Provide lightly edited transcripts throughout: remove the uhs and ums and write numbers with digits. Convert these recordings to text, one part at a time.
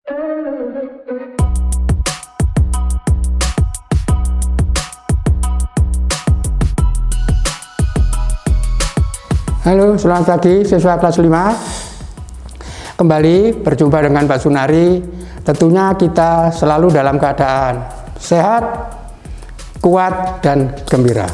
Halo, selamat pagi siswa kelas 5. Kembali berjumpa dengan Pak Sunari. Tentunya kita selalu dalam keadaan sehat, kuat, dan gembira.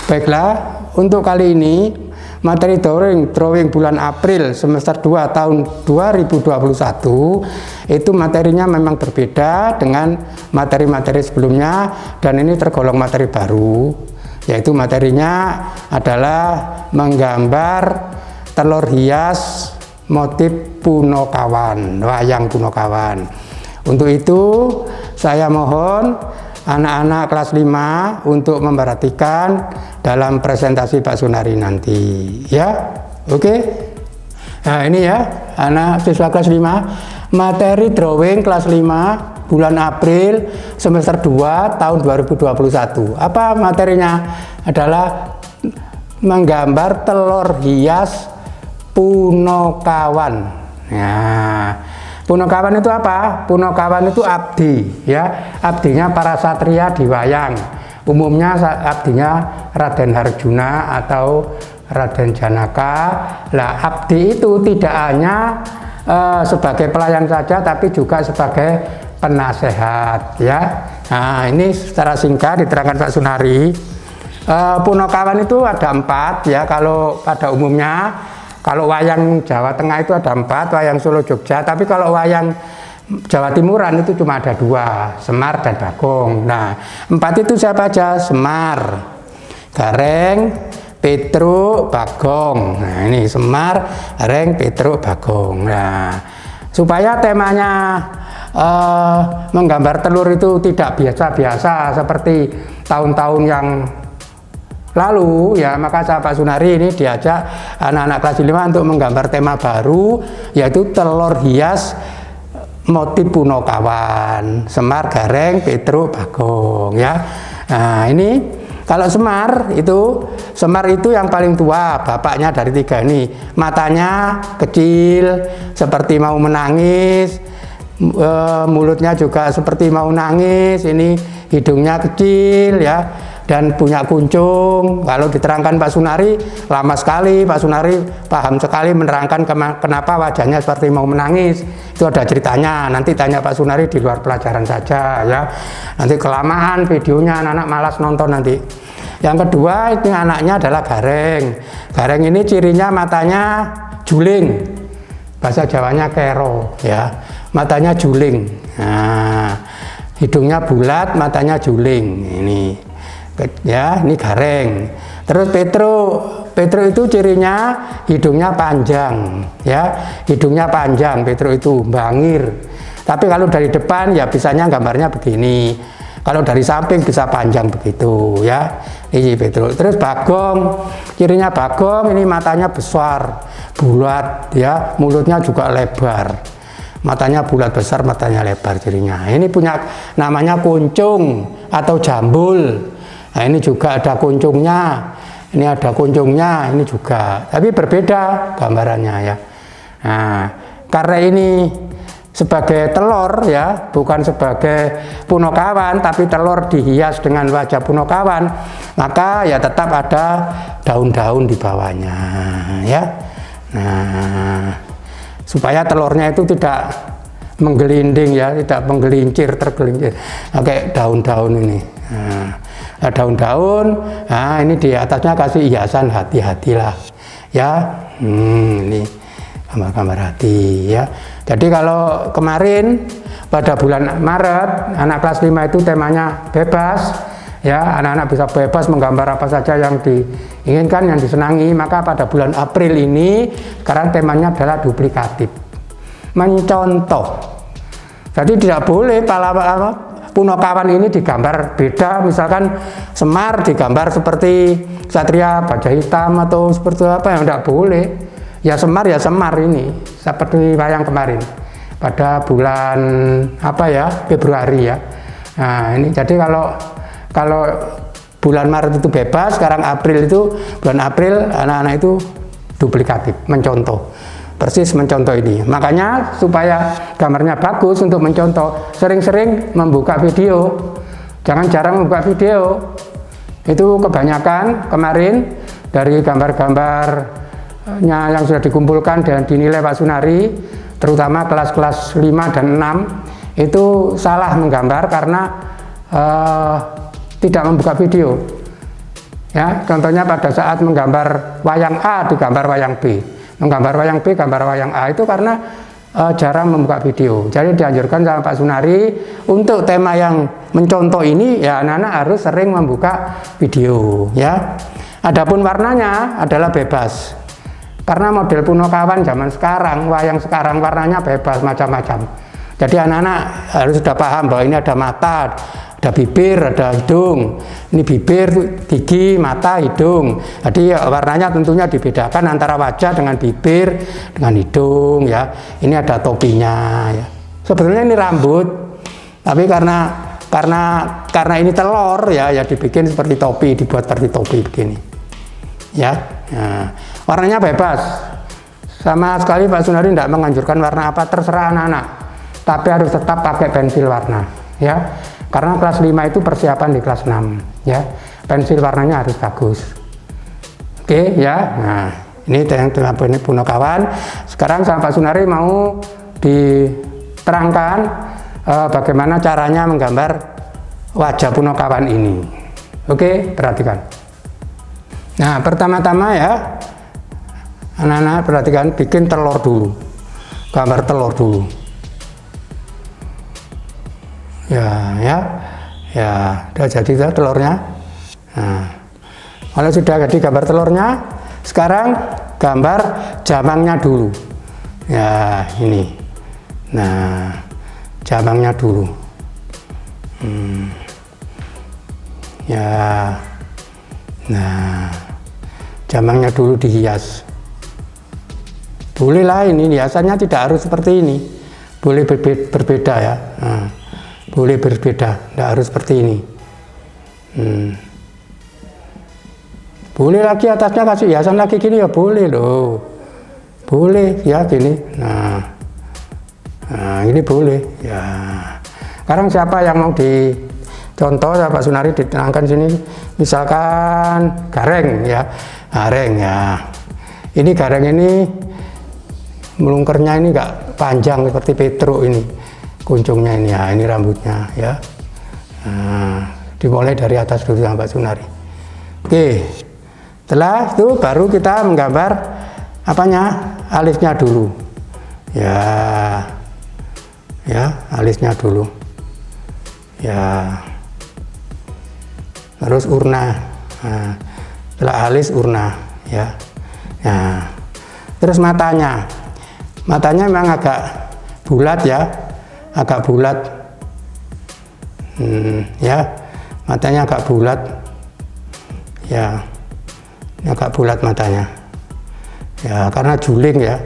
Baiklah, untuk kali ini materi drawing bulan April semester 2 tahun 2021 itu materinya memang berbeda dengan materi-materi sebelumnya, dan ini tergolong materi baru, yaitu materinya adalah menggambar telur hias motif Punokawan, wayang Punokawan. Untuk itu saya mohon anak-anak kelas 5 untuk memperhatikan dalam presentasi Pak Sunari nanti, ya. Oke. Nah, ini ya anak siswa kelas 5, materi drawing kelas 5 bulan April semester 2 tahun 2021. Apa materinya? Adalah menggambar telur hias Punokawan. Nah, Punokawan itu apa? Punokawan itu abdi, ya. Abdinya para satria di wayang. Umumnya abdinya Raden Harjuna atau Raden Janaka. Lah, abdi itu tidak hanya sebagai pelayan saja, tapi juga sebagai penasehat, ya. Nah, ini secara singkat diterangkan Pak Sunari. Punokawan itu ada 4, ya. Kalau pada umumnya, kalau wayang Jawa Tengah itu ada 4, wayang Solo Jogja. Tapi kalau wayang Jawa Timuran itu cuma ada 2, Semar dan Bagong. Nah, 4 itu siapa aja? Semar, Gareng, Petruk, Bagong. Nah, ini Semar, Gareng, Petruk, Bagong. Nah, supaya temanya menggambar telur itu tidak biasa-biasa seperti tahun-tahun yang lalu, ya, maka saya Pak Sunari ini diajak anak-anak kelas 5 untuk menggambar tema baru, yaitu telur hias motif Punokawan, Semar, Gareng, Petruk, Bagong, ya. Nah, ini kalau Semar itu yang paling tua, bapaknya dari 3 ini. Matanya kecil seperti mau menangis, mulutnya juga seperti mau nangis, ini hidungnya kecil, ya, dan punya kuncung. Kalau diterangkan Pak Sunari, lama sekali Pak Sunari paham sekali menerangkan kenapa wajahnya seperti mau menangis. Itu ada ceritanya, nanti tanya Pak Sunari di luar pelajaran saja, ya. Nanti kelamaan videonya, anak-anak malas nonton nanti. Yang kedua, ini anaknya adalah Gareng. Gareng ini cirinya matanya juling, bahasa Jawanya kero, ya. Matanya juling. Nah, hidungnya bulat, matanya juling. Ini, ya, ini Gareng. Terus Petruk itu cirinya hidungnya panjang, ya. Hidungnya panjang, Petruk itu bangir. Tapi kalau dari depan ya bisanya gambarnya begini. Kalau dari samping bisa panjang begitu, ya. Ini Petruk. Terus Bagong, cirinya Bagong ini matanya besar, bulat, ya. Mulutnya juga lebar. Matanya bulat besar, matanya lebar cirinya. Ini punya namanya kuncung atau jambul. Nah, ini juga ada kuncungnya. Ini ada kuncungnya, ini juga. Tapi berbeda gambarannya, ya. Nah, karena ini sebagai telur, ya, bukan sebagai Punokawan, tapi telur dihias dengan wajah Punokawan, maka ya tetap ada daun-daun di bawahnya, ya. Nah, supaya telurnya itu tidak menggelinding, ya, tidak menggelincir, tergelincir, pakai daun-daun ini. Nah, daun-daun, nah ini di atasnya kasih hiasan hati-hatilah, ya. Ini gambar-gambar hati, ya. Jadi kalau kemarin pada bulan Maret anak kelas 5 itu temanya bebas, ya, anak-anak bisa bebas menggambar apa saja yang diinginkan, yang disenangi. Maka pada bulan April ini sekarang temanya adalah duplikatif, mencontoh. Jadi tidak boleh Punokawan ini digambar beda, misalkan Semar digambar seperti Satria Baja Hitam atau seperti apa, yang tidak boleh. Ya Semar ini seperti wayang kemarin pada bulan Februari, ya. Nah, ini jadi kalau bulan Maret itu bebas, sekarang April itu bulan April anak-anak itu duplikatif, mencontoh. persis mencontoh ini. Makanya supaya gambarnya bagus untuk mencontoh, sering-sering membuka video. Jangan jarang membuka video. Itu kebanyakan kemarin dari gambar-gambarnya yang sudah dikumpulkan dan dinilai Pak Sunari, terutama kelas-kelas 5 dan 6, itu salah menggambar karena tidak membuka video. Ya, contohnya pada saat menggambar wayang A digambar wayang B, menggambar wayang B gambar wayang A, itu karena jarang membuka video. Jadi dianjurkan sama Pak Sunari untuk tema yang mencontoh ini ya anak-anak harus sering membuka video ya. Adapun warnanya adalah bebas. Karena model Punokawan zaman sekarang, wayang sekarang warnanya bebas macam-macam. Jadi anak-anak harus sudah paham bahwa ini ada mata, ada bibir, ada hidung. Ini bibir, gigi, mata, hidung. Jadi warnanya tentunya dibedakan antara wajah dengan bibir, dengan hidung ya. Ini ada topinya ya. Sebetulnya ini rambut, tapi karena ini telur ya dibikin seperti topi, dibuat seperti topi begini. Ya. Nah, warnanya bebas. Sama sekali Pak Sunari tidak menganjurkan warna apa, terserah anak-anak. Tapi harus tetap pakai pensil warna ya. Karena kelas 5 itu persiapan di kelas 6 ya. Pensil warnanya harus bagus. Oke ya. Nah, ini yang tema Punokawan. Sekarang sama Pak Sunari mau diterangkan bagaimana caranya menggambar wajah Punokawan ini. Oke, perhatikan. Nah, pertama-tama ya anak-anak perhatikan, bikin telur dulu. Gambar telur dulu. Ya, udah jadi telurnya. Nah, kalau sudah jadi gambar telurnya, sekarang gambar jamangnya dulu. Ya, ini. Nah, jamangnya dulu. Ya, nah, jamangnya dulu dihias. Boleh lah ini hiasannya tidak harus seperti ini. Boleh berbeda ya. Nah, boleh berbeda, tidak harus seperti ini. Boleh lagi atasnya kasih hiasan lagi gini ya boleh loh. Boleh ya gini. Nah, ini boleh ya. Sekarang siapa yang mau dicontoh ya Pak Sunari diterangkan sini. Misalkan gareng ya, gareng ya. Ini gareng ini melungkernya ini enggak panjang seperti Petruk ini. Kuncungnya ini ya, ini rambutnya ya. Nah, dimulai dari atas dulu sama Pak Sunari. Oke, setelah itu baru kita menggambar apanya, alisnya dulu. Ya, alisnya dulu. Ya, terus urna. Nah, setelah alis urna ya. Nah, terus matanya memang agak bulat ya. Agak bulat ya, matanya agak bulat ya, agak bulat matanya ya, karena juling ya,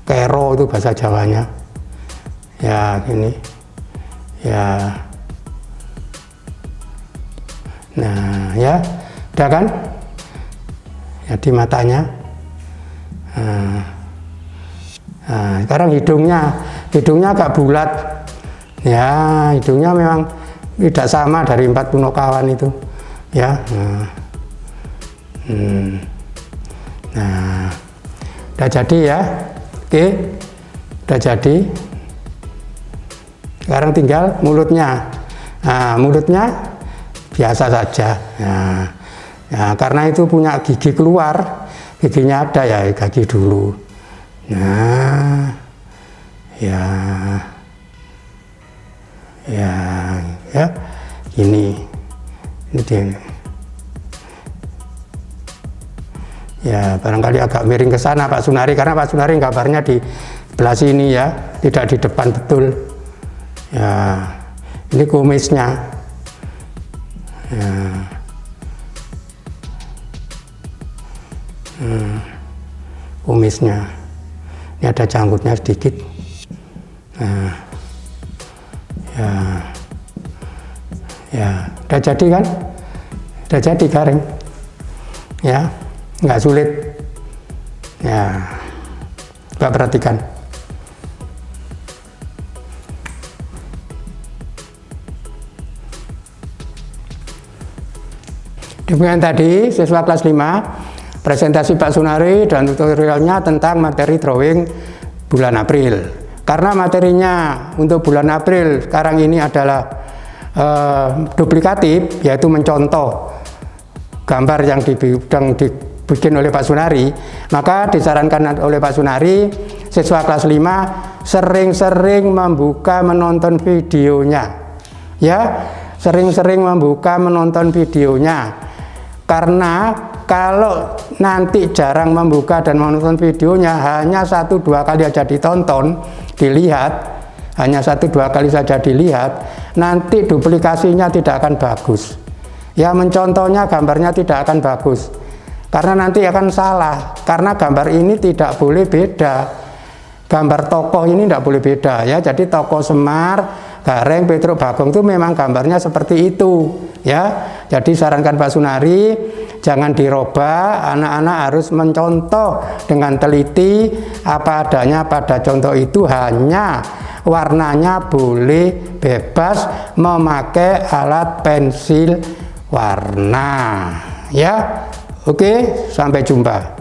kero itu bahasa Jawanya ya, gini ya. Nah ya, udah kan ya di matanya. Nah, sekarang hidungnya agak bulat ya, hidungnya memang tidak sama dari 4 Punokawan itu ya. Nah, udah jadi ya. Oke, udah jadi. Sekarang tinggal mulutnya. Nah, mulutnya biasa saja. Nah, ya, karena itu punya gigi keluar, giginya ada ya, gigi dulu. Nah, ya, ini dia. Ya, barangkali agak miring ke sana Pak Sunari, karena Pak Sunari gambarnya di sebelah sini ya, tidak di depan betul. Ya, ini kumisnya. Ya. Kumisnya. Ini ada janggutnya sedikit. Nah, ya, udah jadi kan? Udah jadi garing, ya, nggak sulit. Ya, Coba perhatikan. Demikian tadi siswa kelas 5 presentasi Pak Sunari dan tutorialnya tentang materi drawing bulan April. Karena materinya untuk bulan April sekarang ini adalah duplikatif, yaitu mencontoh gambar yang dibikin oleh Pak Sunari, maka disarankan oleh Pak Sunari siswa kelas 5 sering-sering menonton videonya, ya, sering-sering menonton videonya. Karena kalau nanti jarang membuka dan menonton videonya, hanya 1-2 kali aja ditonton, dilihat, hanya 1-2 kali saja dilihat, nanti duplikasinya tidak akan bagus. Ya, mencontohnya gambarnya tidak akan bagus. Karena nanti akan salah, karena gambar ini tidak boleh beda. Gambar tokoh ini tidak boleh beda, ya. Jadi tokoh Semar, Gareng, Petruk, Bagong itu memang gambarnya seperti itu, ya. Jadi sarankan Pak Sunari jangan dirubah, anak-anak harus mencontoh dengan teliti apa adanya pada contoh itu, hanya warnanya boleh bebas memakai alat pensil warna, ya. Oke, sampai jumpa.